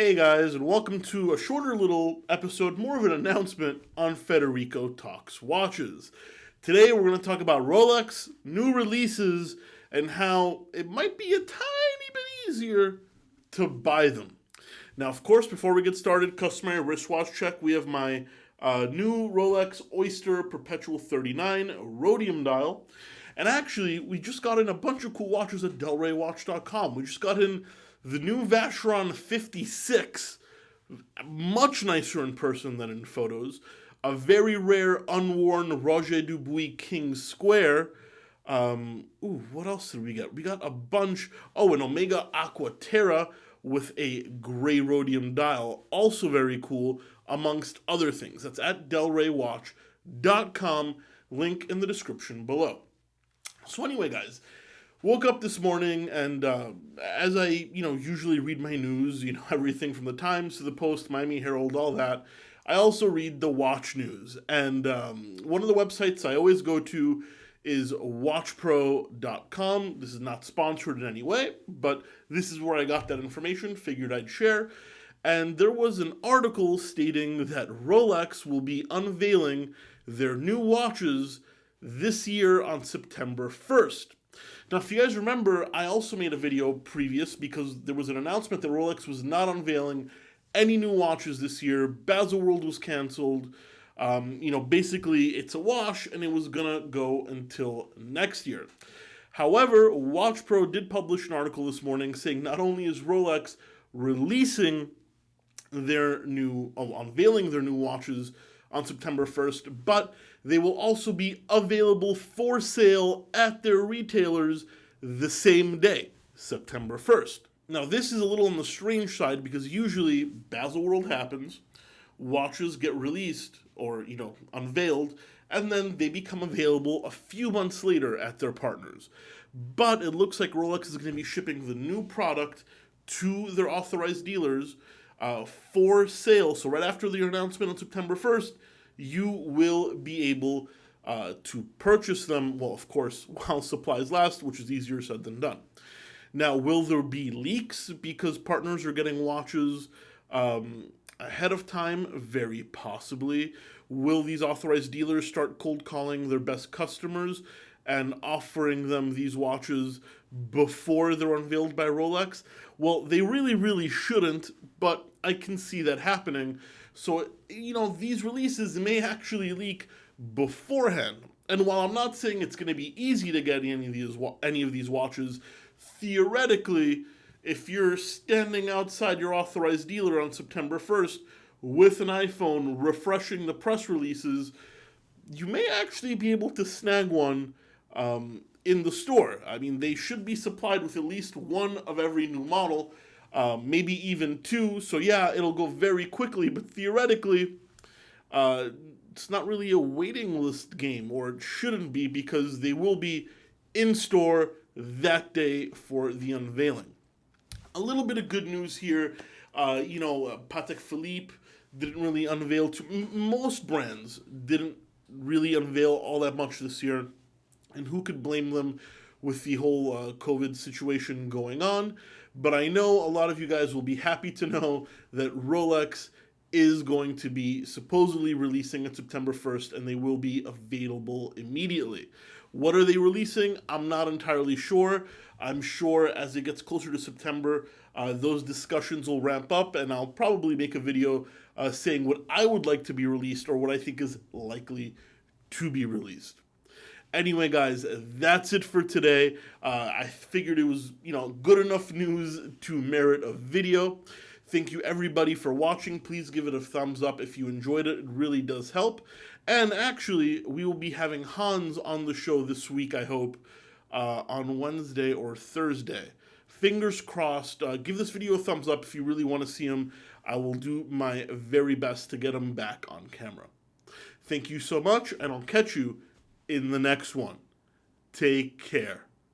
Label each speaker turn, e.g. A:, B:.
A: Hey guys, and welcome to a shorter little episode, more of an announcement on Federico Talks Watches. Today we're going to talk about Rolex, new releases, and how it might be a tiny bit easier to buy them. Now, of course, before we get started, customary wristwatch check. We have my new Rolex Oyster Perpetual 39 rhodium dial. And actually, we just got in a bunch of cool watches at delraywatch.com. We just got in the new Vacheron 56, much nicer in person than in photos. A very rare unworn Roger Dubuis King Square. What else did we get? We got a bunch. Oh, an Omega Aqua Terra with a gray rhodium dial. Also very cool, amongst other things. That's at delraywatch.com. Link in the description below. So anyway, guys, woke up this morning and as I, usually read my news, everything from the Times to the Post, Miami Herald, all that, I also read the watch news. And one of the websites I always go to is watchpro.com. This is not sponsored in any way, but this is where I got that information, figured I'd share. And there was an article stating that Rolex will be unveiling their new watches this year on September 1st. Now, if you guys remember, I also made a video previous because there was an announcement that Rolex was not unveiling any new watches this year. Baselworld was canceled. Basically, it's a wash, and it was going to go until next year. However, WatchPro did publish an article this morning saying not only is Rolex releasing unveiling their new watches on September 1st, but they will also be available for sale at their retailers the same day, September 1st. Now, this is a little on the strange side because usually Baselworld happens, watches get released or, unveiled, and then they become available a few months later at their partners. But it looks like Rolex is going to be shipping the new product to their authorized dealers for sale. So right after the announcement on September 1st, you will be able to purchase them, well, of course, while supplies last, which is easier said than done. Now, will there be leaks because partners are getting watches ahead of time? Very possibly. Will these authorized dealers start cold calling their best customers and offering them these watches before they're unveiled by Rolex? Well, they really, really shouldn't, but I can see that happening. So, these releases may actually leak beforehand. And while I'm not saying it's going to be easy to get any of these watches, theoretically, if you're standing outside your authorized dealer on September 1st with an iPhone refreshing the press releases, you may actually be able to snag one in the store. I mean, they should be supplied with at least one of every new model, maybe even two. So yeah, it'll go very quickly, but theoretically, it's not really a waiting list game, or it shouldn't be, because they will be in store that day for the unveiling. A little bit of good news here. Patek Philippe didn't really unveil most brands didn't really unveil all that much this year. And who could blame them with the whole COVID situation going on? But I know a lot of you guys will be happy to know that Rolex is going to be supposedly releasing on September 1st, and they will be available immediately. What are they releasing? I'm not entirely sure. I'm sure as it gets closer to September, those discussions will ramp up, and I'll probably make a video saying what I would like to be released or what I think is likely to be released. Anyway, guys, that's it for today. I figured it was, good enough news to merit a video. Thank you, everybody, for watching. Please give it a thumbs up if you enjoyed it. It really does help. And actually, we will be having Hans on the show this week, I hope, on Wednesday or Thursday. Fingers crossed. Give this video a thumbs up if you really want to see him. I will do my very best to get him back on camera. Thank you so much, and I'll catch you in the next one. Take care.